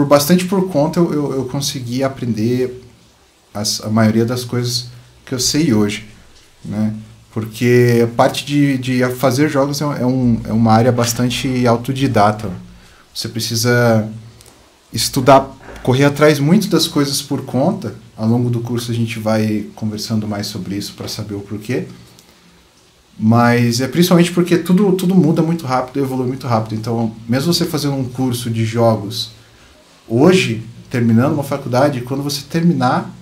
bastante por conta eu consegui aprender a maioria das coisas que eu sei hoje, né? Porque a parte de fazer jogos é uma área bastante autodidata. Você precisa estudar, correr atrás muito das coisas por conta. Ao longo do curso a gente vai conversando mais sobre isso para saber o porquê. Mas é principalmente porque tudo muda muito rápido e evolui muito rápido. Então, mesmo você fazendo um curso de jogos hoje, terminando uma faculdade, quando você terminar,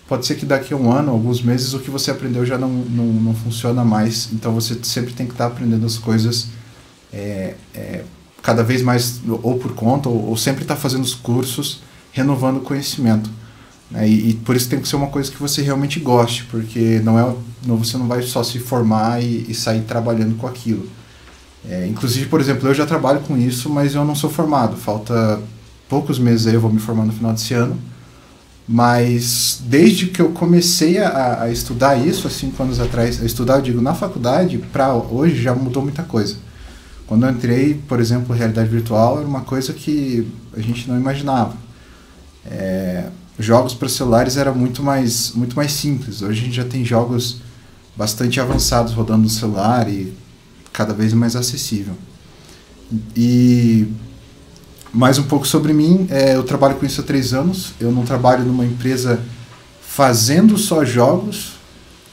pode ser que daqui a um ano, alguns meses, o que você aprendeu já não funciona mais. Então você sempre tem que estar aprendendo as coisas cada vez mais, ou por conta, ou sempre estar fazendo os cursos, renovando o conhecimento. Né? E por isso tem que ser uma coisa que você realmente goste, porque você não vai só se formar e sair trabalhando com aquilo. Inclusive, por exemplo, eu já trabalho com isso, mas eu não sou formado. Falta poucos meses aí, eu vou me formar no final desse ano. Mas desde que eu comecei a estudar isso, há 5 anos atrás, a estudar, eu digo, na faculdade, para hoje já mudou muita coisa. Quando eu entrei, por exemplo, realidade virtual era uma coisa que a gente não imaginava. Jogos para celulares era muito mais simples. Hoje a gente já tem jogos bastante avançados rodando no celular e cada vez mais acessível. E mais um pouco sobre mim, eu trabalho com isso há 3 anos. Eu não trabalho numa empresa fazendo só jogos,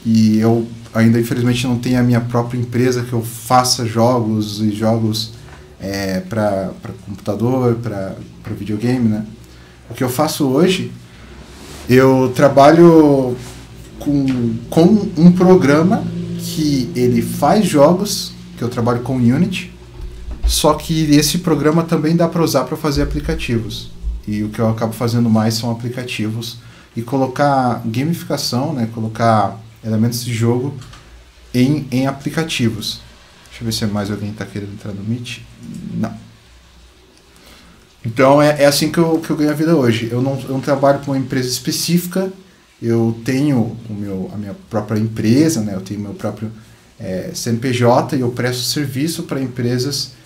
e eu ainda infelizmente não tenho a minha própria empresa que eu faça jogos e jogos para computador, para videogame, né? O que eu faço hoje, eu trabalho com um programa que ele faz jogos, que eu trabalho com Unity, só que esse programa também dá para usar para fazer aplicativos. E o que eu acabo fazendo mais são aplicativos e colocar gamificação, né? Colocar elementos de jogo em aplicativos. Deixa eu ver se mais alguém está querendo entrar no Meet. Não. Então é assim que eu ganho a vida hoje. Eu não trabalho com uma empresa específica. Eu tenho a minha própria empresa, né? Eu tenho meu próprio CNPJ e eu presto serviço para empresas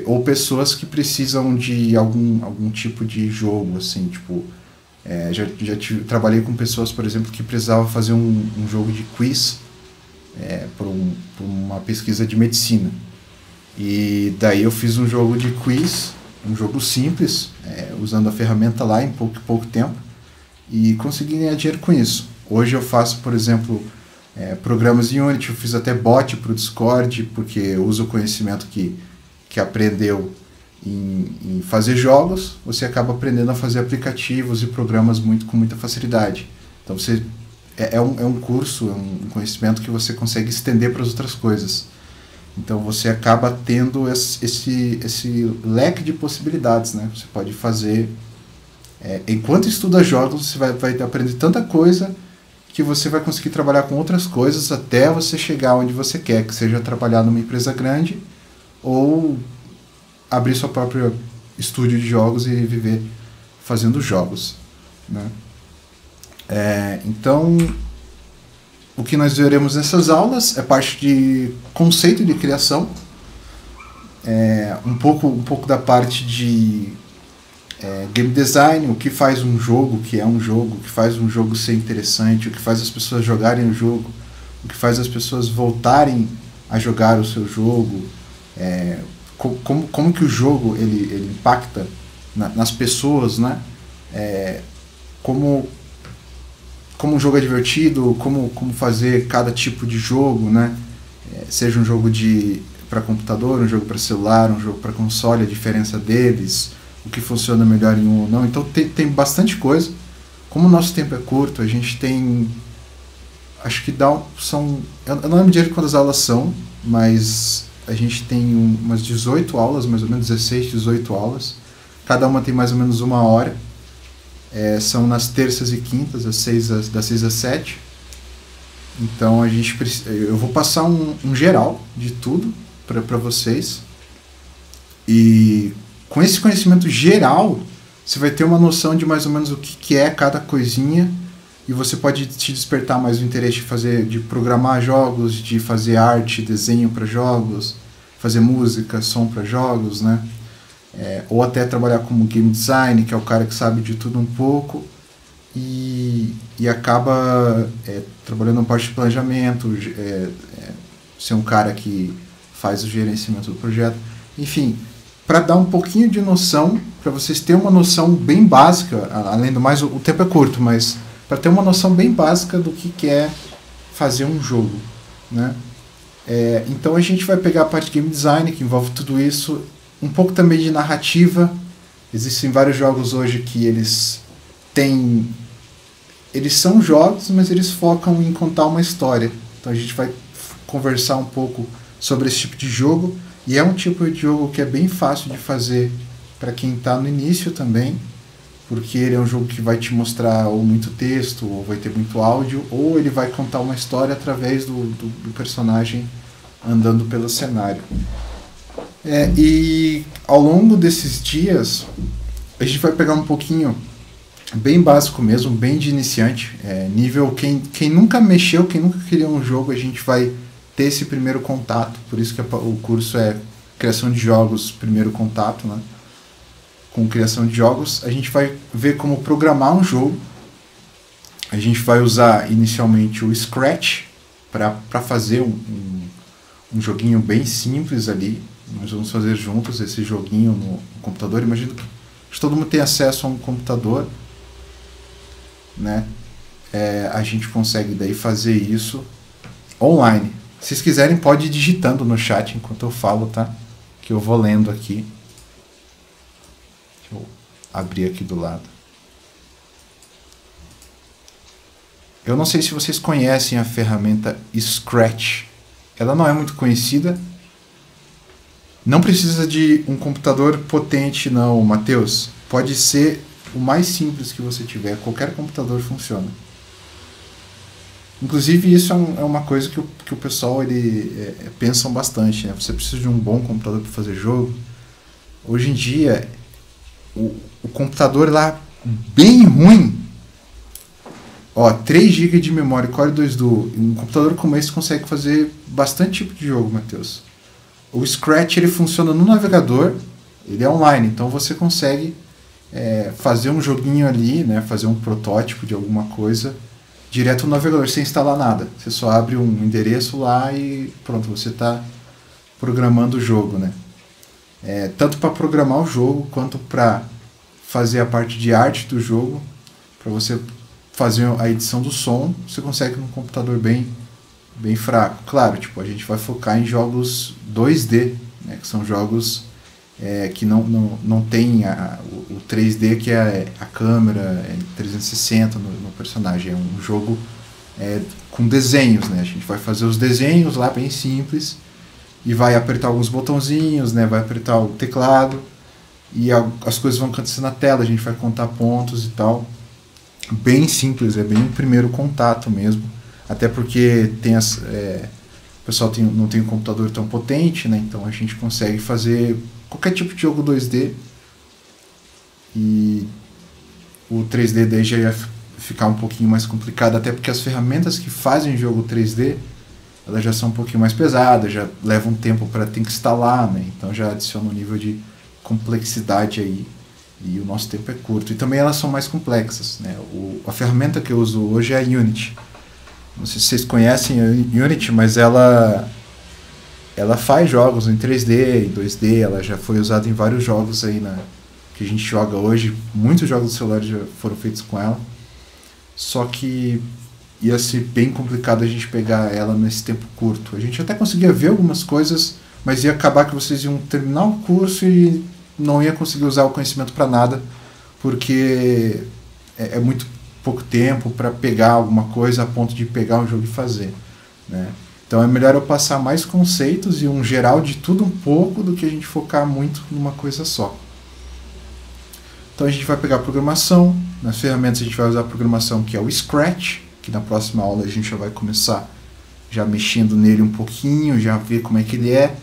ou pessoas que precisam de algum tipo de jogo, assim, tipo, trabalhei com pessoas, por exemplo, que precisavam fazer um jogo de quiz por uma pesquisa de medicina, e daí eu fiz um jogo de quiz, um jogo simples, usando a ferramenta lá em pouco tempo, e consegui ganhar dinheiro com isso. Hoje eu faço, por exemplo, programas em Unity, eu fiz até bot para o Discord, porque eu uso o conhecimento que aprendeu em fazer jogos, você acaba aprendendo a fazer aplicativos e programas com muita facilidade. Então é um curso, é um conhecimento que você consegue estender para as outras coisas. Então você acaba tendo esse leque de possibilidades, né? Você pode fazer... enquanto estuda jogos, você vai aprender tanta coisa que você vai conseguir trabalhar com outras coisas até você chegar onde você quer, que seja trabalhar numa empresa grande ou abrir seu próprio estúdio de jogos e viver fazendo jogos, né? Então, o que nós veremos nessas aulas é parte de conceito de criação, um pouco da parte de game design, o que faz um jogo, o que é um jogo, o que faz um jogo ser interessante, o que faz as pessoas jogarem o jogo, o que faz as pessoas voltarem a jogar o seu jogo, como que o jogo ele impacta nas pessoas, né? Como um jogo é divertido, como fazer cada tipo de jogo, né? Seja um jogo para computador, um jogo para celular, um jogo para console, a diferença deles, o que funciona melhor em um ou não. Então tem bastante coisa. Como o nosso tempo é curto, a gente tem... Acho que eu não lembro direito quantas aulas são, mas a gente tem umas 18 aulas, mais ou menos 16, 18 aulas. Cada uma tem mais ou menos 1 hora. São nas terças e quintas, das 6 às 7. Então eu vou passar um geral de tudo para vocês. E com esse conhecimento geral, você vai ter uma noção de mais ou menos o que é cada coisinha, e você pode te despertar mais o interesse de programar jogos, de fazer arte, desenho para jogos, fazer música, som para jogos, né? ou até trabalhar como game design, que é o cara que sabe de tudo um pouco, e acaba trabalhando na parte de planejamento, ser um cara que faz o gerenciamento do projeto. Enfim, para dar um pouquinho de noção, para vocês terem uma noção bem básica, além do mais, o tempo é curto, mas para ter uma noção bem básica do que é fazer um jogo, né? Então a gente vai pegar a parte de game design, que envolve tudo isso, um pouco também de narrativa. Existem vários jogos hoje que eles são jogos, mas eles focam em contar uma história. Então a gente vai conversar um pouco sobre esse tipo de jogo, e é um tipo de jogo que é bem fácil de fazer para quem está no início também, porque ele é um jogo que vai te mostrar ou muito texto, ou vai ter muito áudio, ou ele vai contar uma história através do personagem andando pelo cenário. E ao longo desses dias, a gente vai pegar um pouquinho bem básico mesmo, bem de iniciante, nível quem nunca mexeu, quem nunca criou um jogo, a gente vai ter esse primeiro contato. Por isso que o curso é criação de jogos, primeiro contato, né? Com criação de jogos, a gente vai ver como programar um jogo. A gente vai usar inicialmente o Scratch para fazer um joguinho bem simples ali. Nós vamos fazer juntos esse joguinho no computador. Imagino que todo mundo tem acesso a um computador, né? A gente consegue daí fazer isso online. Se vocês quiserem, pode ir digitando no chat enquanto eu falo, tá? Que eu vou lendo aqui. Deixa eu abrir aqui do lado. Eu não sei se vocês conhecem a ferramenta Scratch. Ela não é muito conhecida. Não precisa de um computador potente, não, Matheus. Pode ser o mais simples que você tiver. Qualquer computador funciona. Inclusive, isso é uma coisa que o pessoal pensam bastante, né? Você precisa de um bom computador para fazer jogo. Hoje em dia, o computador lá, bem ruim, 3 GB de memória, Core 2 Duo, um computador como esse consegue fazer bastante tipo de jogo, Matheus. O Scratch, ele funciona no navegador, ele é online, então você consegue fazer um joguinho ali, né? Fazer um protótipo de alguma coisa direto no navegador, sem instalar nada. Você só abre um endereço lá e pronto, você está programando o jogo, né? Tanto para programar o jogo, quanto para fazer a parte de arte do jogo, para você fazer a edição do som, você consegue num computador bem fraco. Claro, a gente vai focar em jogos 2D, né? Que são jogos que não tem o 3D, que é a câmera 360 no personagem. É um jogo com desenhos, né? A gente vai fazer os desenhos lá bem simples e vai apertar alguns botãozinhos, né? Vai apertar o teclado e as coisas vão acontecer na tela, a gente vai contar pontos e tal. Bem simples, é bem um primeiro contato mesmo. Até porque o pessoal não tem um computador tão potente, né? Então a gente consegue fazer qualquer tipo de jogo 2D, e o 3D daí já ia ficar um pouquinho mais complicado, até porque as ferramentas que fazem jogo 3D, elas já são um pouquinho mais pesadas, já levam um tempo para ter que instalar, né? Então já adiciona um nível de complexidade aí, e o nosso tempo é curto. E também elas são mais complexas, né? A ferramenta que eu uso hoje é a Unity. Não sei se vocês conhecem a Unity, mas ela faz jogos em 3D e 2D, ela já foi usada em vários jogos aí que a gente joga hoje. Muitos jogos do celular já foram feitos com ela. Só que ia ser bem complicado a gente pegar ela nesse tempo curto. A gente até conseguia ver algumas coisas, mas ia acabar que vocês iam terminar o curso e não ia conseguir usar o conhecimento para nada, porque é muito pouco tempo para pegar alguma coisa a ponto de pegar um jogo e fazer, né? Então é melhor eu passar mais conceitos e um geral de tudo um pouco do que a gente focar muito numa coisa só. Então a gente vai pegar a programação. Nas ferramentas a gente vai usar a programação, que é o Scratch, que na próxima aula a gente já vai começar já mexendo nele um pouquinho, já ver como é que ele é.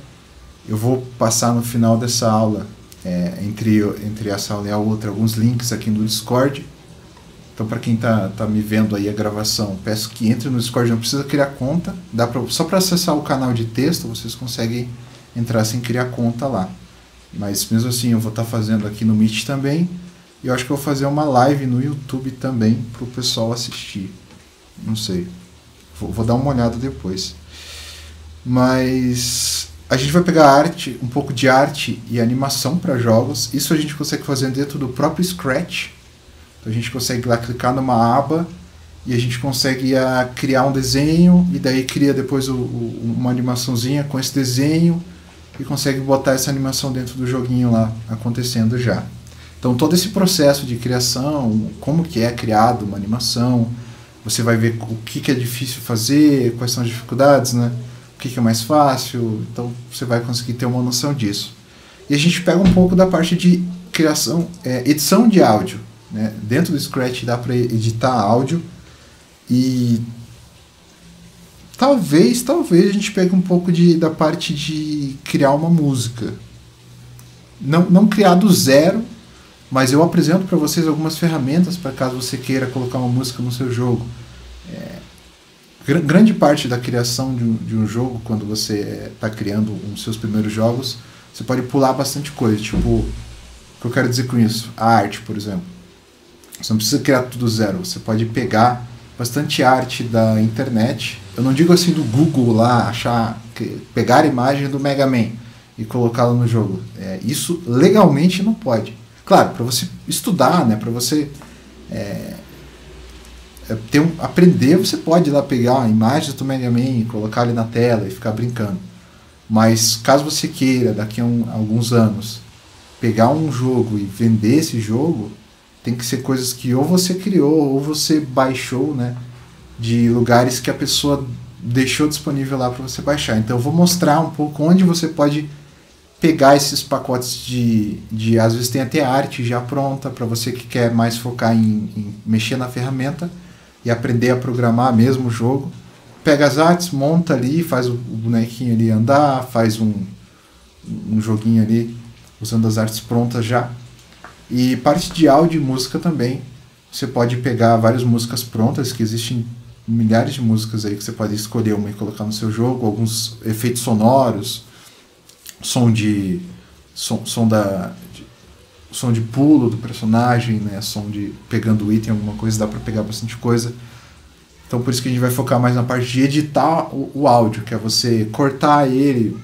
Eu vou passar no final dessa aula, entre essa aula e a outra, alguns links aqui no Discord. Então, para quem tá me vendo aí a gravação, peço que entre no Discord, não precisa criar conta. Só para acessar o canal de texto, vocês conseguem entrar sem criar conta lá. Mas mesmo assim eu vou estar fazendo aqui no Meet também. E eu acho que eu vou fazer uma live no YouTube também para o pessoal assistir. Não sei. Vou dar uma olhada depois. Mas a gente vai pegar arte, um pouco de arte e animação para jogos. Isso a gente consegue fazer dentro do próprio Scratch. Então a gente consegue lá clicar numa aba e a gente consegue criar um desenho e daí cria depois uma animaçãozinha com esse desenho e consegue botar essa animação dentro do joguinho lá acontecendo já. Então todo esse processo de criação, como que é criado uma animação, você vai ver o que é difícil fazer, quais são as dificuldades, né? O que é mais fácil, então você vai conseguir ter uma noção disso. E a gente pega um pouco da parte de criação, edição de áudio, né? Dentro do Scratch dá para editar áudio e talvez a gente pegue um pouco da parte de criar uma música. Não criar do zero, mas eu apresento para vocês algumas ferramentas para caso você queira colocar uma música no seu jogo. Grande parte da criação de um jogo, quando você está criando os seus primeiros jogos, você pode pular bastante coisa. Tipo, o que eu quero dizer com isso? A arte, por exemplo. Você não precisa criar tudo do zero. Você pode pegar bastante arte da internet. Eu não digo assim do Google lá, pegar a imagem do Mega Man e colocá-la no jogo. Isso legalmente não pode. Claro, para você estudar, né, para você aprender, você pode ir lá pegar imagens do Mega Man e colocar ali na tela e ficar brincando. Mas caso você queira, daqui a alguns anos, pegar um jogo e vender esse jogo, tem que ser coisas que ou você criou ou você baixou, né, de lugares que a pessoa deixou disponível lá para você baixar. Então eu vou mostrar um pouco onde você pode pegar esses pacotes de às vezes tem até arte já pronta para você que quer mais focar em mexer na ferramenta e aprender a programar mesmo o jogo. Pega as artes, monta ali, faz o bonequinho ali andar, faz um joguinho ali usando as artes prontas já. E parte de áudio e música também. Você pode pegar várias músicas prontas, que existem milhares de músicas aí que você pode escolher uma e colocar no seu jogo, alguns efeitos sonoros, som de pulo do personagem, né? Som de pegando item, alguma coisa, dá para pegar bastante coisa. Então por isso que a gente vai focar mais na parte de editar o áudio, que é você cortar ele.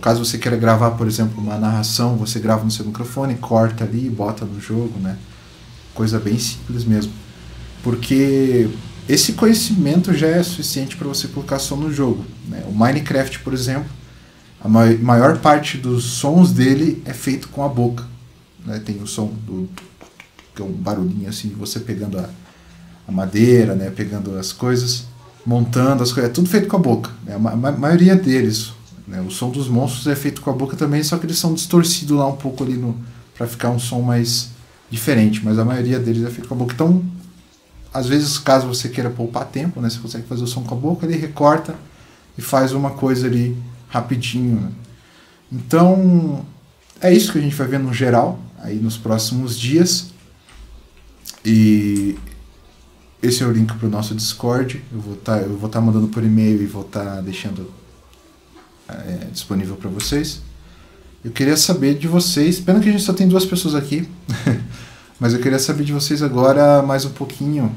Caso você queira gravar, por exemplo, uma narração, você grava no seu microfone, corta ali e bota no jogo, né? Coisa bem simples mesmo. Porque esse conhecimento já é suficiente para você colocar som no jogo, né? O Minecraft, por exemplo, a maior parte dos sons dele é feito com a boca, né? Tem o som que é um barulhinho assim de você pegando a madeira, né? Pegando as coisas, montando as coisas, é tudo feito com a boca, né? A maioria deles, né? O som dos monstros é feito com a boca também, só que eles são distorcidos lá um pouco ali para ficar um som mais diferente, mas a maioria deles é feito com a boca. Então, às vezes, caso você queira poupar tempo, né? Você consegue fazer o som com a boca, ele recorta e faz uma coisa ali rapidinho, né? Então é isso que a gente vai ver no geral aí nos próximos dias. E esse é o link para o nosso Discord. Eu vou estar mandando por e-mail e vou estar deixando disponível para vocês. Eu queria saber de vocês, pena que a gente só tem 2 pessoas aqui, mas eu queria saber de vocês agora mais um pouquinho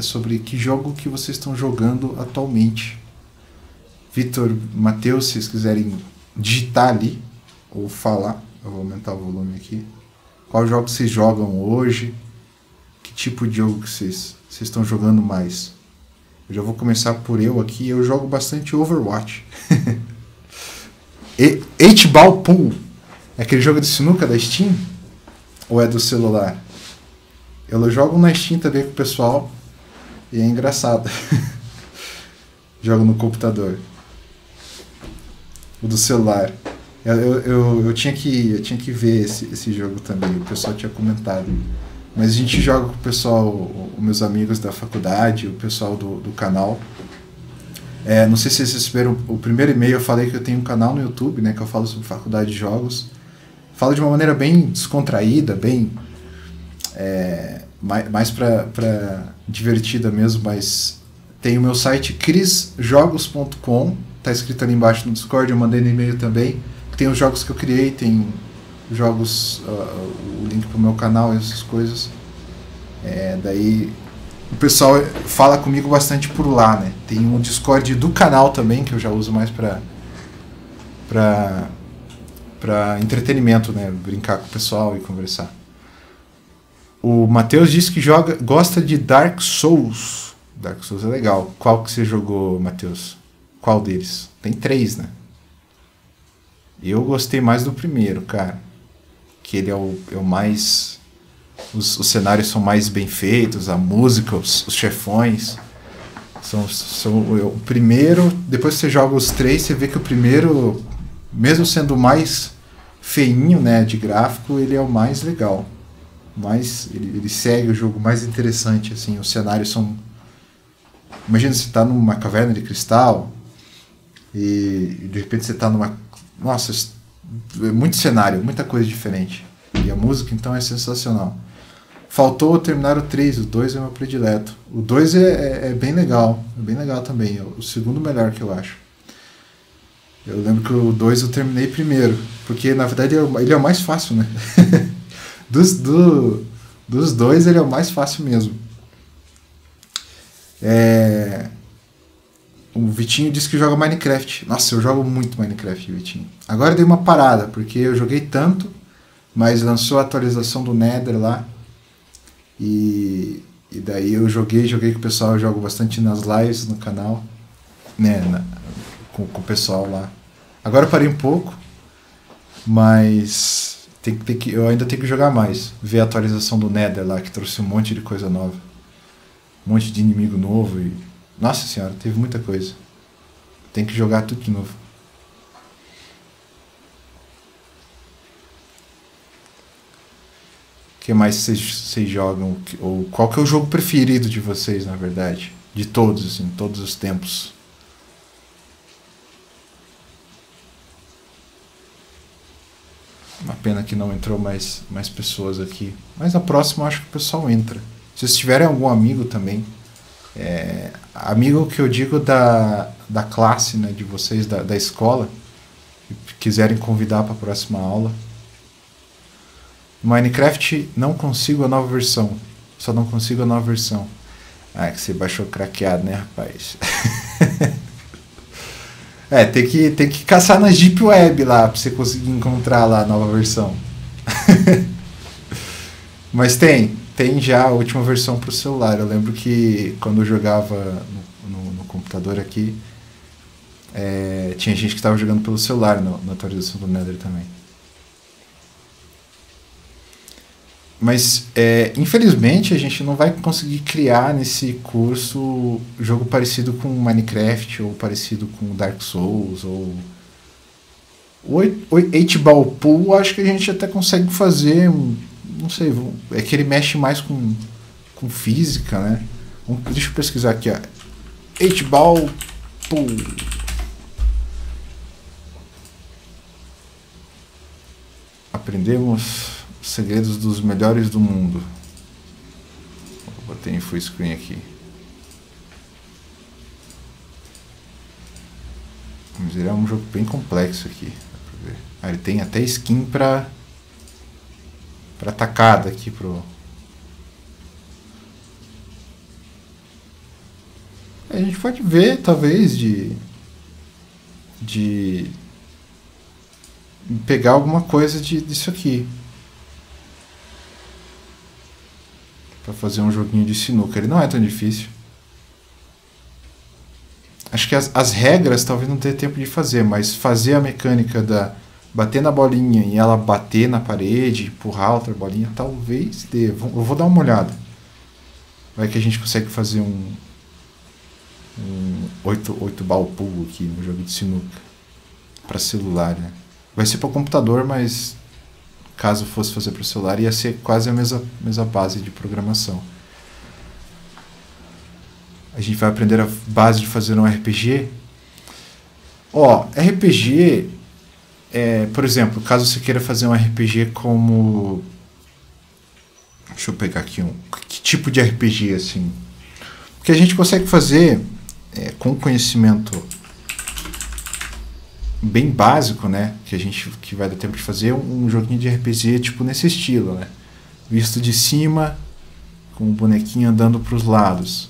sobre que jogo que vocês estão jogando atualmente. Vitor, Matheus, se vocês quiserem digitar ali ou falar, eu vou aumentar o volume aqui. Qual jogo vocês jogam hoje? Que tipo de jogo que vocês estão jogando mais? Eu já vou começar por eu aqui. Eu jogo bastante Overwatch. 8-Ball Pool é aquele jogo de sinuca da Steam? Ou é do celular? Eu jogo na Steam também com o pessoal e é engraçado. Jogo no computador. O do celular. Eu tinha que ver esse jogo também. O pessoal tinha comentado. Mas a gente joga com o pessoal, os meus amigos da faculdade, o pessoal do canal. Não sei se vocês viram o primeiro e-mail, eu falei que eu tenho um canal no YouTube, né, que eu falo sobre faculdade de jogos. Falo de uma maneira bem descontraída, bem mais para divertida mesmo, mas tem o meu site crisjogos.com, tá escrito ali embaixo no Discord, eu mandei no e-mail também. Tem os jogos que eu criei, tem jogos, o link pro meu canal e essas coisas. Daí o pessoal fala comigo bastante por lá, né? Tem um Discord do canal também, que eu já uso mais pra entretenimento, né? Brincar com o pessoal e conversar. O Matheus disse que gosta de Dark Souls. Dark Souls é legal. Qual que você jogou, Matheus? Qual deles? Tem 3, né? Eu gostei mais do primeiro, cara. Que ele é o mais... Os cenários são mais bem feitos, a música, os chefões. O primeiro... Depois que você joga os 3, você vê que o primeiro, mesmo sendo o mais feinho, né, de gráfico, ele é o mais legal. Ele segue o jogo mais interessante, assim. Os cenários são... Imagina você tá numa caverna de cristal e de repente você tá numa... Nossa, muito cenário, muita coisa diferente. E a música, então, é sensacional. Faltou terminar o 3, o 2 é o meu predileto. O 2 é bem legal também. É o segundo melhor que eu acho. Eu lembro que o 2 eu terminei primeiro, porque na verdade ele é o mais fácil, né? Dos dois ele é o mais fácil mesmo. O Vitinho disse que joga Minecraft. Nossa, eu jogo muito Minecraft, Vitinho. Agora eu dei uma parada, porque eu joguei tanto, mas lançou a atualização do Nether lá. E daí eu joguei com o pessoal, eu jogo bastante nas lives no canal, né, com o pessoal lá. Agora eu parei um pouco, mas eu ainda tenho que jogar mais. Ver a atualização do Nether lá, que trouxe um monte de coisa nova. Um monte de inimigo novo e... Nossa senhora, teve muita coisa. Tem que jogar tudo de novo. O que mais vocês jogam? Ou qual que é o jogo preferido de vocês, na verdade? De todos, assim, todos os tempos. Uma pena que não entrou mais pessoas aqui. Mas na próxima eu acho que o pessoal entra. Se vocês tiverem algum amigo também, amigo que eu digo da classe, né, de vocês, da escola, que quiserem convidar para a próxima aula. Minecraft não consigo a nova versão. Só não consigo a nova versão. Ah, que você baixou craqueado, né, rapaz? Tem que caçar na Deep Web lá, pra você conseguir encontrar lá a nova versão. Mas tem já a última versão pro celular. Eu lembro que quando eu jogava no computador aqui, tinha gente que estava jogando pelo celular na atualização do Nether também. Mas, infelizmente, a gente não vai conseguir criar nesse curso jogo parecido com Minecraft, ou parecido com Dark Souls, ou... O 8-Ball Pool, acho que a gente até consegue fazer, não sei, é que ele mexe mais com física, né? Deixa eu pesquisar aqui, ó. 8-Ball Pool. Aprendemos... Segredos dos melhores do mundo. Vou botar em full screen aqui. Vamos ver, é um jogo bem complexo aqui. Dá pra ver. Ele tem até skin pra atacada aqui pro... A gente pode ver, talvez, de pegar alguma coisa disso aqui. Para fazer um joguinho de sinuca. Ele não é tão difícil. Acho que as regras talvez não tenha tempo de fazer, mas fazer a mecânica da bater na bolinha e ela bater na parede, empurrar outra bolinha, talvez dê. Eu vou dar uma olhada. Vai que a gente consegue fazer um 8-ball pool aqui no jogo de sinuca. Para celular, né? Vai ser para computador, mas... Caso fosse fazer para o celular, ia ser quase a mesma base de programação. A gente vai aprender a base de fazer um RPG. RPG, por exemplo, caso você queira fazer um RPG como... Deixa eu pegar aqui que tipo de RPG, assim? Porque a gente consegue fazer com conhecimento bem básico, né, que vai dar tempo de fazer um joguinho de RPG tipo nesse estilo, né? Visto de cima, com o bonequinho andando para os lados.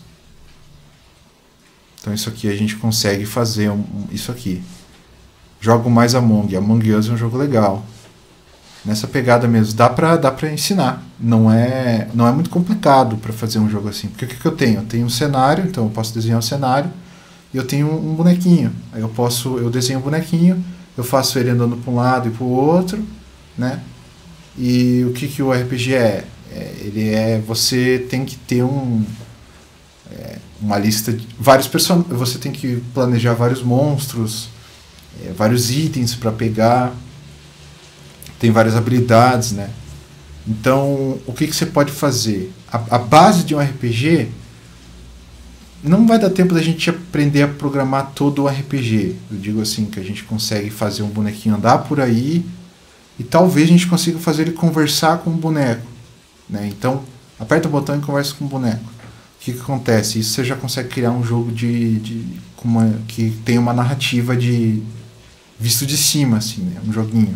Então isso aqui a gente consegue fazer isso aqui. Jogo mais Among Us é um jogo legal. Nessa pegada mesmo, dá pra ensinar. Não é muito complicado para fazer um jogo assim. Porque o que eu tenho? Eu tenho um cenário, então eu posso desenhar um cenário, e eu tenho um bonequinho. Aí eu desenho um bonequinho, eu faço ele andando para um lado e para o outro, né? E o que o RPG é? Você tem que ter uma lista de vários personagens, você tem que planejar vários monstros, vários itens para pegar, tem várias habilidades, né? Então, o que você pode fazer? A base de um RPG, não vai dar tempo da gente aprender a programar todo o RPG. Eu digo assim, que a gente consegue fazer um bonequinho andar por aí, e talvez a gente consiga fazer ele conversar com o boneco, né? Então, aperta o botão e conversa com o boneco. O que acontece? Isso você já consegue criar um jogo que tem uma narrativa de visto de cima, assim, né? Um joguinho.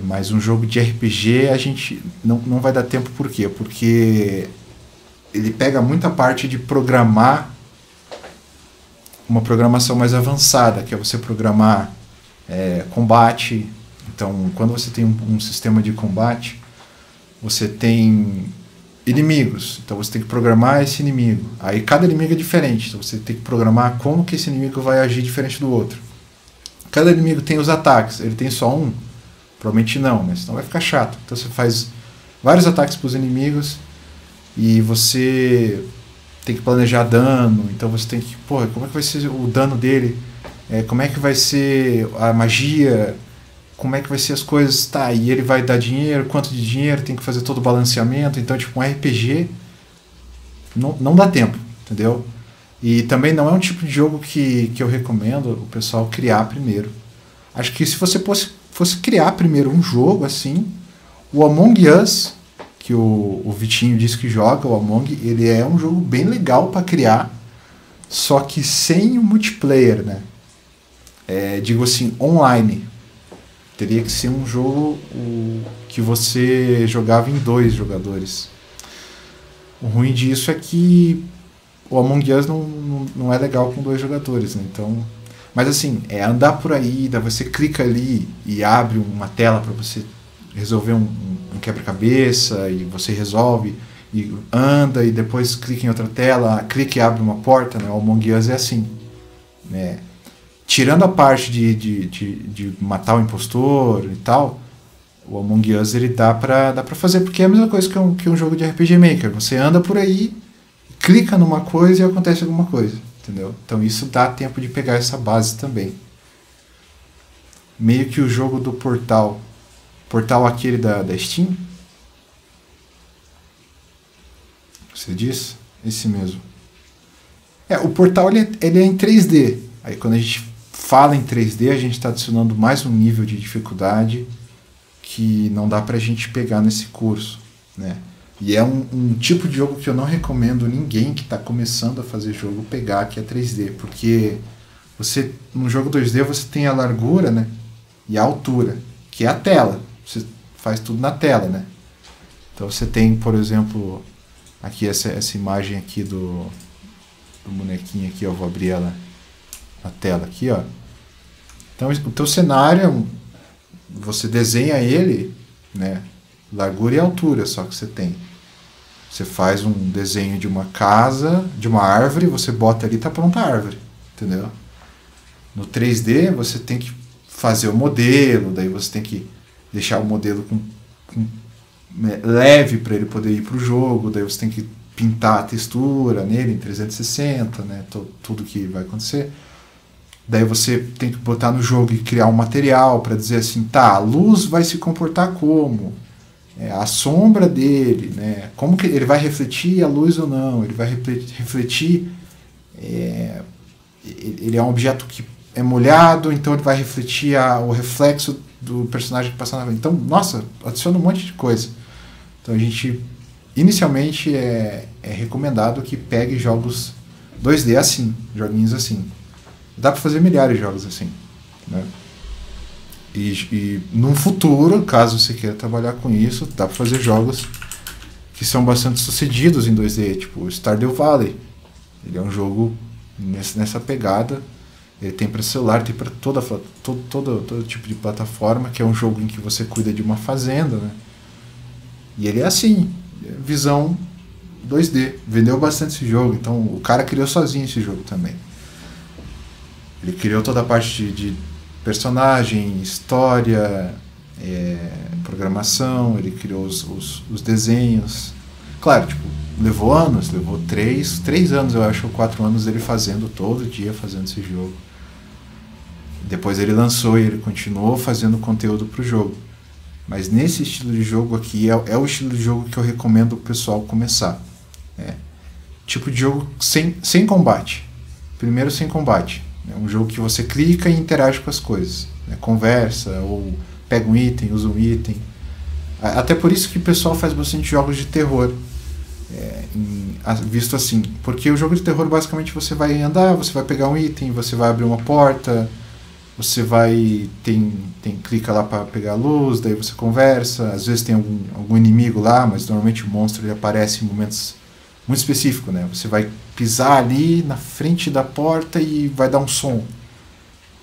Mas um jogo de RPG a gente não vai dar tempo. Por quê? Porque ele pega muita parte de programar, uma programação mais avançada, que é você programar combate. Então, quando você tem um sistema de combate, você tem inimigos. Então, você tem que programar esse inimigo. Aí, cada inimigo é diferente. Então, você tem que programar como que esse inimigo vai agir diferente do outro. Cada inimigo tem os ataques. Ele tem só um? Provavelmente não, né? Senão vai ficar chato. Então, você faz vários ataques para os inimigos e você tem que planejar dano. Então, você tem que... como é que vai ser o dano dele? Como é que vai ser a magia? Como é que vai ser as coisas? Tá, e ele vai dar dinheiro, quanto de dinheiro, tem que fazer todo o balanceamento. Então, tipo, um RPG não dá tempo, entendeu? E também não é um tipo de jogo que eu recomendo o pessoal criar primeiro. Acho que se você fosse criar primeiro um jogo assim, o Among Us, que o Vitinho disse que joga, o Among, ele é um jogo bem legal para criar, só que sem o multiplayer, né? Digo assim, online. Teria que ser um jogo que você jogava em 2 jogadores. O ruim disso é que o Among Us não é legal com 2 jogadores, né? Então, mas assim, andar por aí, daí você clica ali e abre uma tela para você resolver um quebra-cabeça, e você resolve, e anda, e depois clica em outra tela, clica e abre uma porta, né? O Among Us é assim, né? Tirando a parte de matar o impostor e tal, o Among Us ele dá pra fazer, porque é a mesma coisa que um jogo de RPG Maker. Você anda por aí, clica numa coisa e acontece alguma coisa, entendeu? Então isso dá tempo de pegar essa base também. Meio que o jogo do Portal aquele da Steam, você diz? Esse mesmo. O Portal ele é em 3D. Aí quando a gente fala em 3D, a gente está adicionando mais um nível de dificuldade que não dá pra gente pegar nesse curso, né? E é um tipo de jogo que eu não recomendo ninguém que está começando a fazer jogo pegar, que é 3D, porque no jogo 2D você tem a largura, né, e a altura, que é a tela. Você faz tudo na tela, né? Então você tem, por exemplo, aqui essa imagem aqui do bonequinho aqui, eu vou abrir ela na tela aqui, ó. Então o teu cenário, você desenha ele, né, largura e altura só que você tem. Você faz um desenho de uma casa, de uma árvore, você bota ali e tá pronta a árvore, entendeu? No 3D você tem que fazer o modelo, daí você tem que deixar o modelo leve para ele poder ir para o jogo, daí você tem que pintar a textura nele em 360, né, tudo que vai acontecer. Daí você tem que botar no jogo e criar um material para dizer assim, tá, a luz vai se comportar como? A sombra dele, né? Como que ele vai refletir a luz ou não? Ele vai refletir... ele é um objeto que é molhado, então ele vai refletir o reflexo do personagem que passa na frente. Então, nossa, adiciona um monte de coisa. Então a gente, inicialmente, é recomendado que pegue jogos 2D assim, joguinhos assim. Dá para fazer milhares de jogos assim. né? E num futuro, caso você queira trabalhar com isso, dá para fazer jogos que são bastante sucedidos em 2D, tipo Stardew Valley. Ele é um jogo nessa pegada. Ele tem para celular, tem para todo tipo de plataforma, que é um jogo em que você cuida de uma fazenda, né? E ele é assim, visão 2D. Vendeu bastante esse jogo, então o cara criou sozinho esse jogo também. Ele criou toda a parte de personagem, história, programação, ele criou os desenhos. Claro, tipo, levou anos, levou 3 anos, eu acho, ou 4 anos ele fazendo, todo dia fazendo esse jogo. Depois ele lançou e ele continuou fazendo conteúdo pro jogo. Mas nesse estilo de jogo aqui é o estilo de jogo que eu recomendo o pessoal começar. Tipo de jogo sem combate. Primeiro sem combate. É um jogo que você clica e interage com as coisas. Conversa, ou pega um item, usa um item. Até por isso que o pessoal faz bastante jogos de terror. Visto assim. Porque o jogo de terror, basicamente, você vai andar, você vai pegar um item, você vai abrir uma porta, você vai... clica lá para pegar a luz, daí você conversa. Às vezes tem algum inimigo lá, mas normalmente o monstro ele aparece em momentos muito específicos, né? Você vai pisar ali na frente da porta e vai dar um som.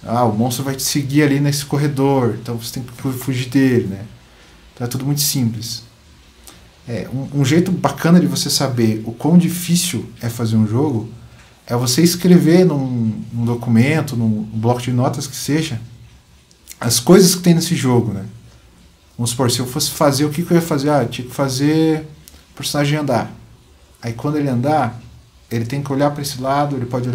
O monstro vai te seguir ali nesse corredor, então você tem que fugir dele, né? Então é tudo muito simples. Um jeito bacana de você saber o quão difícil é fazer um jogo é você escrever num documento, num bloco de notas que seja, as coisas que tem nesse jogo, né? Vamos supor, se eu fosse fazer, o que eu ia fazer? Eu tinha que fazer o personagem andar. Aí quando ele andar, ele tem que olhar para esse lado, ele pode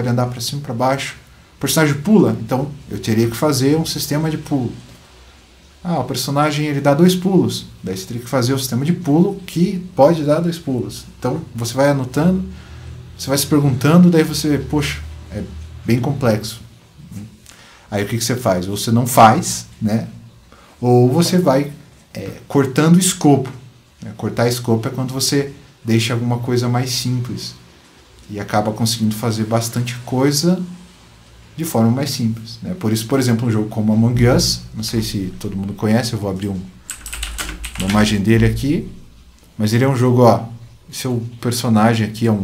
andar para cima e para baixo. O personagem pula, então eu teria que fazer um sistema de pulo. O personagem ele dá 2 pulos, daí você teria que fazer o sistema de pulo que pode dar 2 pulos. Então você vai anotando, você vai se perguntando, daí você, poxa, é bem complexo. Aí o que você faz? Ou você não faz, né? Ou você vai cortando o escopo. Cortar escopo é quando você deixa alguma coisa mais simples e acaba conseguindo fazer bastante coisa de forma mais simples, né? Por isso, por exemplo, um jogo como Among Us, não sei se todo mundo conhece, eu vou abrir uma imagem dele aqui, mas ele é um jogo, seu personagem aqui é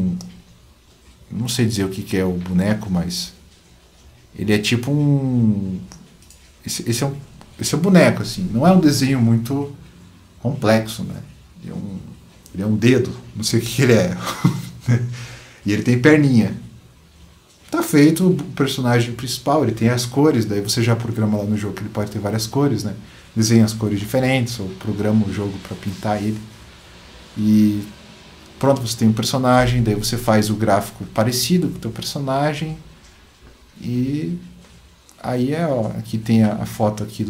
não sei dizer o que é o boneco, mas ele é tipo esse é um boneco, assim, não é um desenho muito complexo, né? Ele é um dedo, não sei o que ele é. E ele tem perninha. Tá feito o personagem principal, ele tem as cores, daí você já programa lá no jogo que ele pode ter várias cores, né? Desenha as cores diferentes, ou programa o jogo para pintar ele. E pronto, você tem um personagem, daí você faz o gráfico parecido com o teu personagem. E aí aqui tem a foto aqui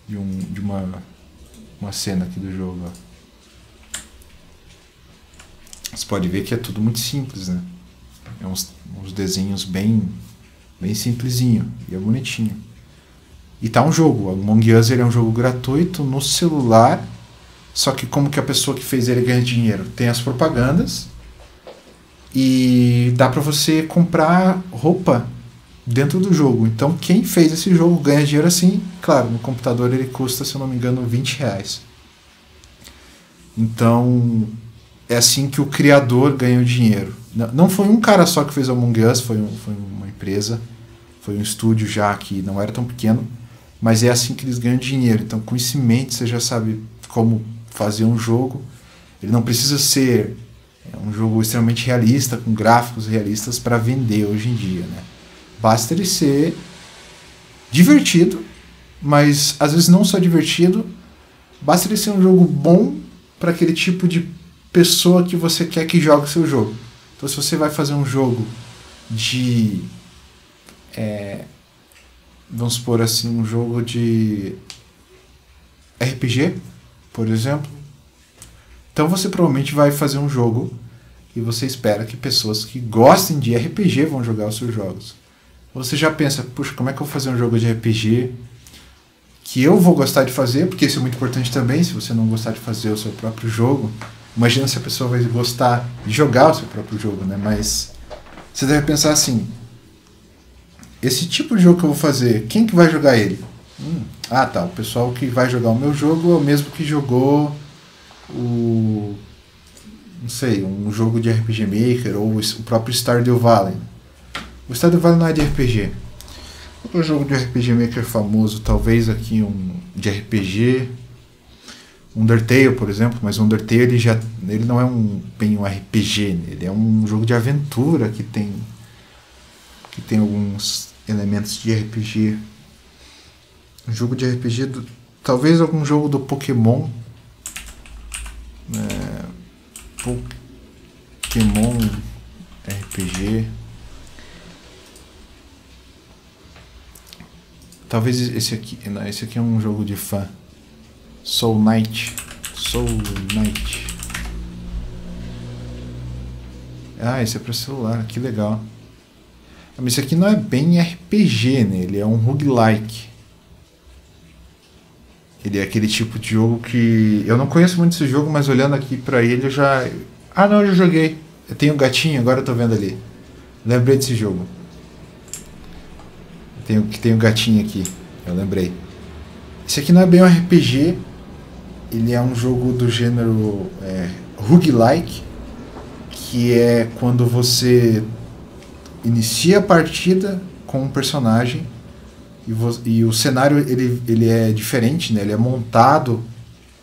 de uma cena aqui do jogo, Você pode ver que é tudo muito simples, né? É uns desenhos bem simplesinho e é bonitinho. E tá um jogo. O Among Us ele é um jogo gratuito no celular, só que como que a pessoa que fez ele ganha dinheiro? Tem as propagandas e dá pra você comprar roupa dentro do jogo. Então quem fez esse jogo ganha dinheiro assim. Claro, no computador ele custa, se eu não me engano, R$20. Então é assim que o criador ganha o dinheiro. Não foi um cara só que fez Among Us, foi uma empresa, foi um estúdio já que não era tão pequeno, mas é assim que eles ganham dinheiro. Então com isso em mente você já sabe como fazer um jogo. Ele não precisa ser um jogo extremamente realista, com gráficos realistas para vender hoje em dia, né? Basta ele ser divertido, mas às vezes não só divertido, basta ele ser um jogo bom para aquele tipo de pessoa que você quer que jogue o seu jogo. Então se você vai fazer um jogo de vamos supor assim, um jogo de RPG, por exemplo, então você provavelmente vai fazer um jogo e você espera que pessoas que gostem de RPG vão jogar os seus jogos. Você já pensa, puxa, como é que eu vou fazer um jogo de RPG que eu vou gostar de fazer, porque isso é muito importante também. Se você não gostar de fazer o seu próprio jogo, imagina se a pessoa vai gostar de jogar o seu próprio jogo, né? Mas você deve pensar assim, esse tipo de jogo que eu vou fazer, quem que vai jogar ele? Ah, tá, o pessoal que vai jogar o meu jogo é o mesmo que jogou o... não sei, um jogo de RPG Maker ou o próprio Stardew Valley. O Stardew Valley não é de RPG. Outro jogo de RPG Maker famoso, talvez aqui um de RPG, Undertale, por exemplo, mas o Undertale ele não é bem um RPG, ele é um jogo de aventura que tem alguns elementos de RPG. Um jogo de RPG, talvez algum jogo do Pokémon. Pokémon RPG. Talvez esse aqui. Não, esse aqui é um jogo de fã. Soul Knight. Ah, esse é para celular, que legal. Mas esse aqui não é bem RPG, né? Ele é um roguelike. Ele é aquele tipo de jogo que... Eu não conheço muito esse jogo, mas olhando aqui pra ele eu já... Ah, não, eu já joguei. Eu tenho um gatinho, agora eu tô vendo ali. Lembrei desse jogo. Tem um gatinho aqui. Eu lembrei. Esse aqui não é bem um RPG. Ele é um jogo do gênero roguelike. Que é quando você inicia a partida com um personagem e o cenário ele é diferente, né? Ele é montado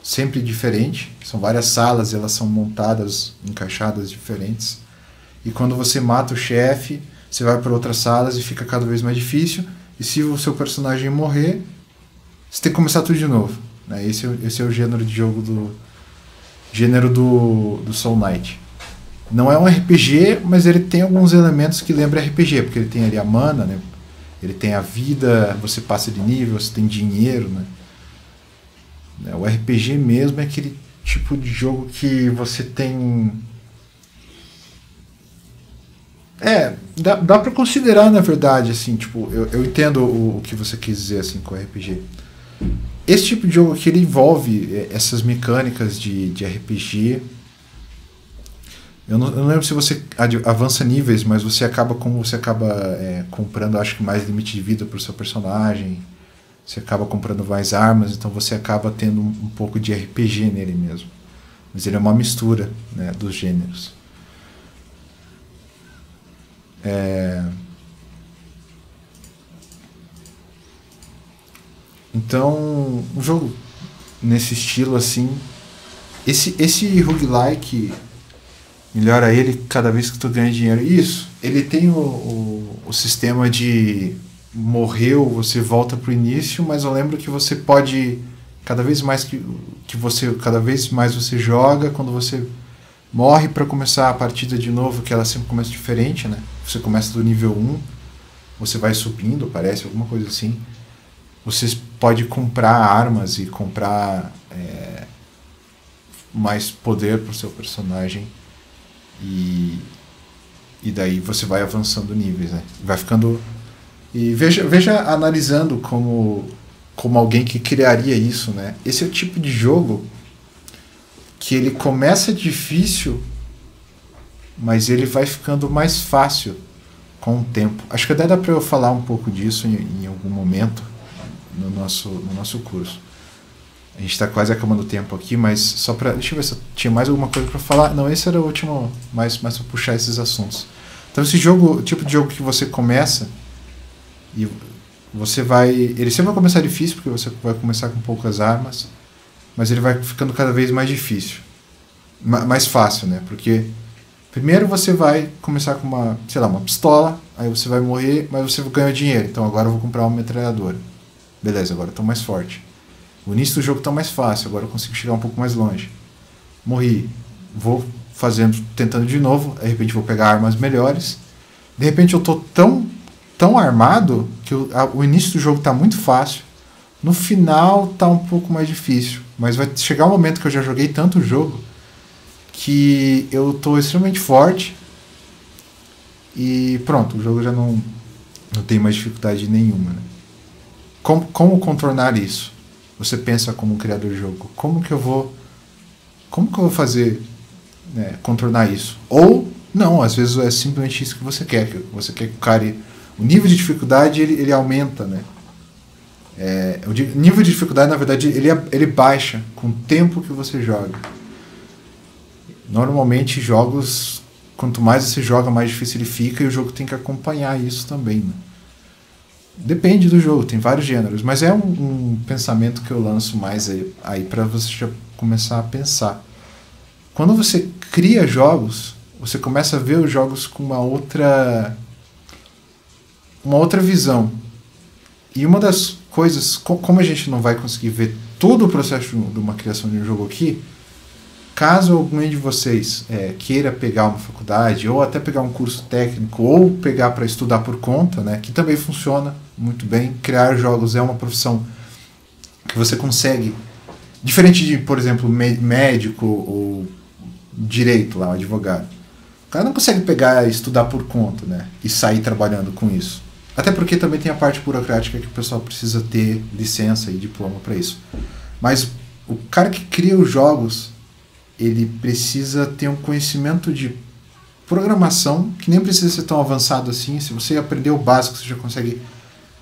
sempre diferente. São várias salas, elas são montadas, encaixadas diferentes. E quando você mata o chefe, você vai para outras salas e fica cada vez mais difícil. E se o seu personagem morrer, você tem que começar tudo de novo, né? Esse é o gênero de jogo do Soul Knight. Não é um RPG, mas ele tem alguns elementos que lembram RPG, porque ele tem ali a mana, né? Ele tem a vida, você passa de nível, você tem dinheiro, né? O RPG mesmo é aquele tipo de jogo que você tem... dá pra considerar, na verdade, assim, tipo, eu entendo o que você quis dizer, assim, com o RPG. Esse tipo de jogo aqui, ele envolve essas mecânicas de RPG. Eu não lembro se você avança níveis, mas você acaba comprando, acho que mais limite de vida para o seu personagem. Você acaba comprando mais armas, então você acaba tendo um pouco de RPG nele mesmo. Mas ele é uma mistura, né, dos gêneros. Então, um jogo nesse estilo assim, esse roguelike melhora ele cada vez que tu ganha dinheiro. Isso, ele tem o sistema de morreu, você volta pro início, mas eu lembro que você pode cada vez mais cada vez mais você joga, quando você morre para começar a partida de novo, que ela sempre começa diferente, né? Você começa do nível 1, você vai subindo, parece, alguma coisa assim. Você pode comprar armas e comprar mais poder pro seu personagem. E daí você vai avançando níveis, né? Vai ficando... E veja analisando como alguém que criaria isso, né? Esse é o tipo de jogo que ele começa difícil, mas ele vai ficando mais fácil com o tempo. Acho que até dá para eu falar um pouco disso em algum momento no nosso curso. A gente está quase acabando o tempo aqui, mas só para... Deixa eu ver se eu tinha mais alguma coisa para falar. Não, esse era o último, mais para puxar esses assuntos. Então esse jogo, o tipo de jogo que você começa e você vai... Ele sempre vai começar difícil, porque você vai começar com poucas armas, mas ele vai ficando cada vez mais difícil. Mais fácil, né? Porque primeiro você vai começar com uma pistola, aí você vai morrer, mas você ganha dinheiro. Então agora eu vou comprar uma metralhadora. Beleza, agora eu tô mais forte. O início do jogo tá mais fácil, agora eu consigo chegar um pouco mais longe. Morri, vou tentando de novo, de repente vou pegar armas melhores. De repente eu tô tão armado que o início do jogo tá muito fácil. No final tá um pouco mais difícil, mas vai chegar um momento que eu já joguei tanto o jogo que eu tô extremamente forte e pronto, o jogo já não tem mais dificuldade nenhuma, né? Como contornar isso? Você pensa como um criador de jogo, como que eu vou fazer, né, contornar isso? Ou não, às vezes é simplesmente isso que você quer que o cara O nível de dificuldade ele aumenta, né? O nível de dificuldade, na verdade, ele baixa com o tempo que você joga. Normalmente, jogos, quanto mais você joga, mais difícil ele fica, e o jogo tem que acompanhar isso também, né? Depende do jogo, tem vários gêneros, mas é um pensamento que eu lanço mais aí para você já começar a pensar. Quando você cria jogos, você começa a ver os jogos com uma outra visão. E uma das coisas, como a gente não vai conseguir ver todo o processo de uma criação de um jogo aqui, caso algum de vocês queira pegar uma faculdade, ou até pegar um curso técnico, ou pegar para estudar por conta, né, que também funciona muito bem. Criar jogos é uma profissão que você consegue, diferente de, por exemplo, médico ou direito, lá, um advogado. O cara não consegue pegar e estudar por conta, né, e sair trabalhando com isso. Até porque também tem a parte burocrática que o pessoal precisa ter licença e diploma para isso. Mas o cara que cria os jogos, ele precisa ter um conhecimento de programação, que nem precisa ser tão avançado assim. Se você aprender o básico, você já consegue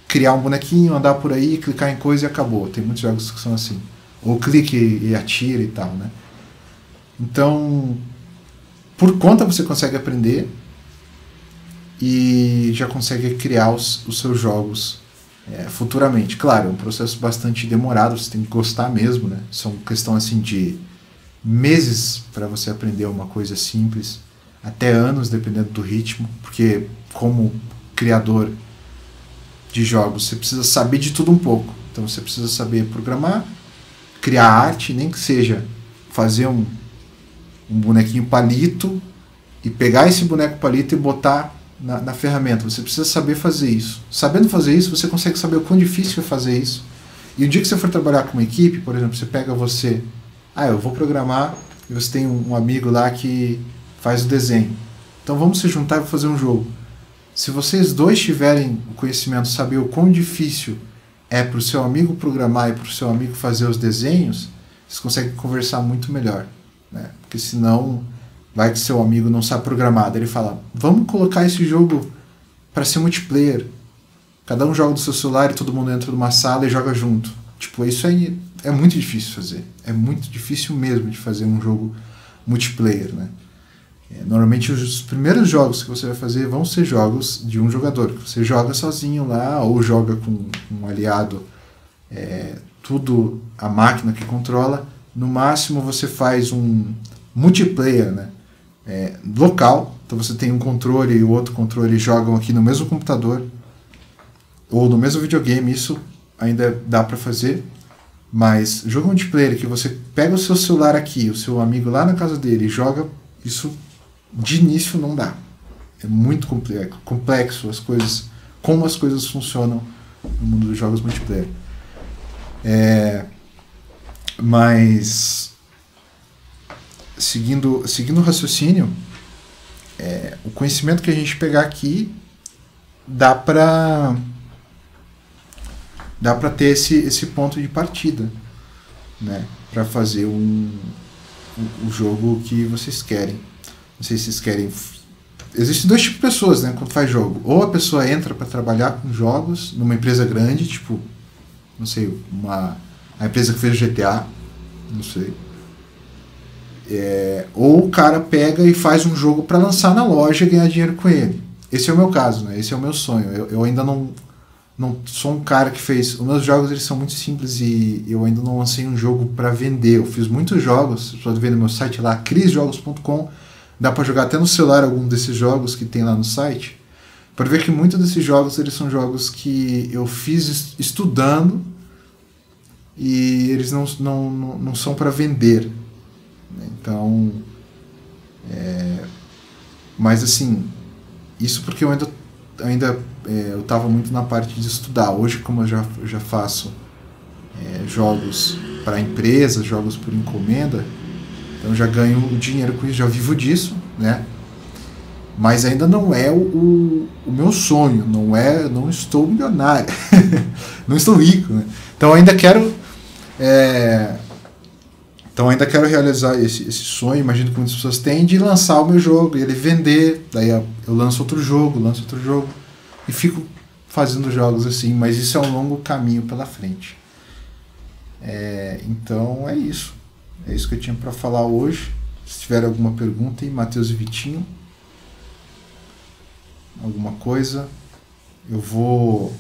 criar um bonequinho, andar por aí, clicar em coisa e acabou. Tem muitos jogos que são assim. Ou clique e atira e tal, né? Então, por conta você consegue aprender e já consegue criar os seus jogos futuramente. Claro, é um processo bastante demorado, você tem que gostar mesmo, né? São questão assim de meses para você aprender uma coisa simples, até anos, dependendo do ritmo, porque como criador de jogos, você precisa saber de tudo um pouco. Então você precisa saber programar, criar arte, nem que seja fazer um bonequinho palito e pegar esse boneco palito e botar na ferramenta. Você precisa saber fazer isso. Sabendo fazer isso, você consegue saber o quão difícil é fazer isso. E o dia que você for trabalhar com uma equipe, por exemplo, você pega você... eu vou programar, e você tem um amigo lá que faz o desenho. Então vamos se juntar e fazer um jogo. Se vocês dois tiverem o conhecimento, saber o quão difícil é para o seu amigo programar e para o seu amigo fazer os desenhos, vocês conseguem conversar muito melhor, né? Porque senão vai que seu amigo não sabe programar. Daí ele fala, vamos colocar esse jogo para ser multiplayer. Cada um joga do seu celular e todo mundo entra numa sala e joga junto. Tipo, isso aí é muito difícil de fazer. É muito difícil mesmo de fazer um jogo multiplayer, né? Normalmente os primeiros jogos que você vai fazer vão ser jogos de um jogador, que você joga sozinho lá, ou joga com um aliado, tudo a máquina que controla. No máximo você faz um multiplayer, né? Local, então você tem um controle e o outro controle jogam aqui no mesmo computador, ou no mesmo videogame. Isso ainda dá para fazer. Mas jogo multiplayer que você pega o seu celular aqui, o seu amigo lá na casa dele e joga, isso de início não dá. É muito complexo as coisas, como as coisas funcionam no mundo dos jogos multiplayer. Mas seguindo o raciocínio, o conhecimento que a gente pegar aqui dá para ter esse ponto de partida, né, para fazer o jogo que vocês querem. Não sei se vocês querem... Existem dois tipos de pessoas, né, quando faz jogo. Ou a pessoa entra para trabalhar com jogos numa empresa grande, tipo, não sei, a empresa que fez o GTA, não sei. Ou o cara pega e faz um jogo para lançar na loja e ganhar dinheiro com ele. Esse é o meu caso, né? Esse é o meu sonho. Eu ainda não sou um cara que fez... Os meus jogos eles são muito simples e eu ainda não lancei um jogo para vender. Eu fiz muitos jogos, você pode ver no meu site lá, crisjogos.com. Dá para jogar até no celular algum desses jogos que tem lá no site. Para ver que muitos desses jogos eles são jogos que eu fiz estudando e eles não são para vender. Então... mas assim, isso porque eu ainda eu estava muito na parte de estudar. Hoje, como eu já faço jogos para empresas, jogos por encomenda, então já ganho dinheiro com isso, já vivo disso, né? Mas ainda não é o meu sonho, não estou milionário, não estou rico, né? Então ainda quero realizar esse sonho, imagino que muitas pessoas têm, de lançar o meu jogo e ele vender, daí eu lanço outro jogo, e fico fazendo jogos assim, mas isso é um longo caminho pela frente. Então é isso. É isso que eu tinha para falar hoje. Se tiver alguma pergunta aí, Matheus e Vitinho, alguma coisa, eu vou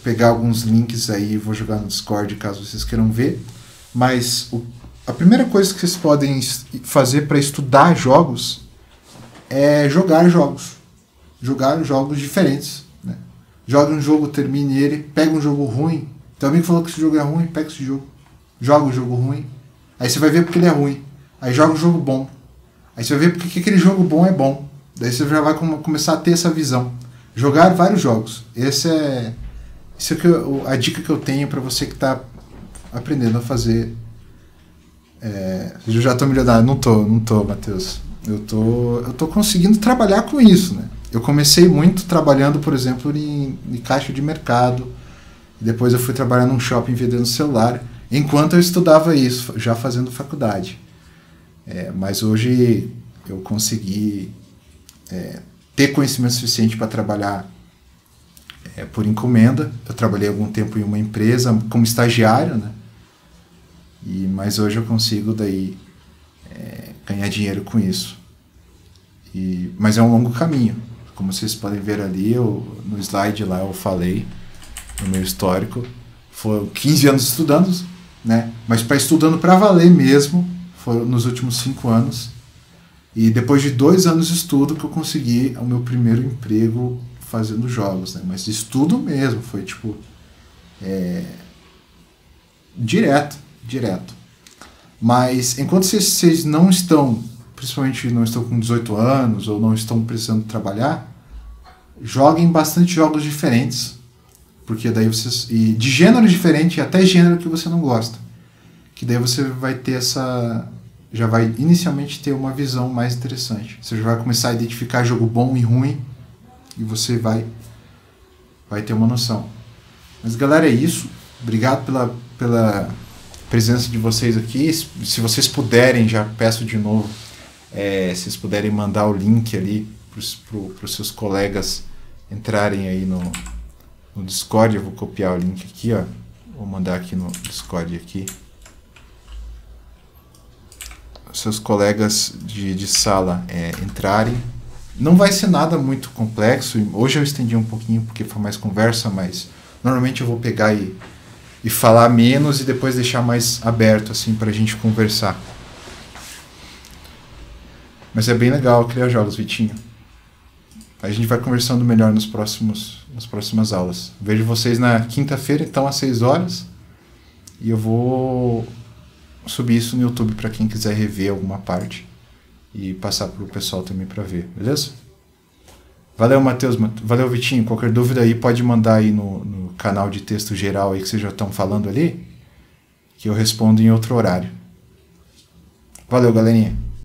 pegar alguns links aí e vou jogar no Discord caso vocês queiram ver. Mas a primeira coisa que vocês podem fazer para estudar jogos é jogar jogos. Jogar jogos diferentes, né? Joga um jogo, termine ele, pega um jogo ruim. Teu amigo falou que esse jogo é ruim, pega esse jogo. Joga o jogo ruim. Aí você vai ver porque ele é ruim. Aí joga um jogo bom. Aí você vai ver porque aquele jogo bom é bom. Daí você já vai começar a ter essa visão. Jogar vários jogos. Isso é a dica que eu tenho para você que está aprendendo a fazer. Eu já estou milionário. Não tô, Matheus. Eu tô conseguindo trabalhar com isso, né? Eu comecei muito trabalhando, por exemplo, em caixa de mercado. Depois eu fui trabalhar num shopping vendendo celular, enquanto eu estudava isso, já fazendo faculdade. Mas hoje eu consegui ter conhecimento suficiente para trabalhar por encomenda. Eu trabalhei algum tempo em uma empresa como estagiário, né? Mas hoje eu consigo daí ganhar dinheiro com isso. Mas é um longo caminho. Como vocês podem ver ali, no slide lá eu falei, no meu histórico, foram 15 anos estudando, né? Mas para estudando para valer mesmo, foram nos últimos 5 anos. E depois de 2 anos de estudo que eu consegui o meu primeiro emprego fazendo jogos, né? Mas estudo mesmo, foi tipo direto. Mas enquanto vocês não estão, principalmente não estão com 18 anos ou não estão precisando trabalhar, joguem bastante jogos diferentes, porque daí de gênero diferente, até gênero que você não gosta, que daí você vai ter já vai inicialmente ter uma visão mais interessante. Você já vai começar a identificar jogo bom e ruim e você vai ter uma noção. Mas galera, é isso. Obrigado pela presença de vocês aqui. Se vocês puderem, já peço de novo, se vocês puderem mandar o link ali para os seus colegas entrarem aí no Discord. Eu vou copiar o link aqui, ó. Vou mandar aqui no Discord aqui. Seus colegas de sala entrarem. Não vai ser nada muito complexo. Hoje eu estendi um pouquinho porque foi mais conversa, mas normalmente eu vou pegar e falar menos e depois deixar mais aberto assim pra gente conversar. Mas é bem legal criar jogos, Vitinho. A gente vai conversando melhor nas próximas aulas. Vejo vocês na quinta-feira, então às 6 horas. E eu vou subir isso no YouTube para quem quiser rever alguma parte. E passar pro pessoal também para ver, beleza? Valeu, Matheus. Valeu, Vitinho. Qualquer dúvida aí pode mandar aí no canal de texto geral aí que vocês já estão falando ali, que eu respondo em outro horário. Valeu, galerinha.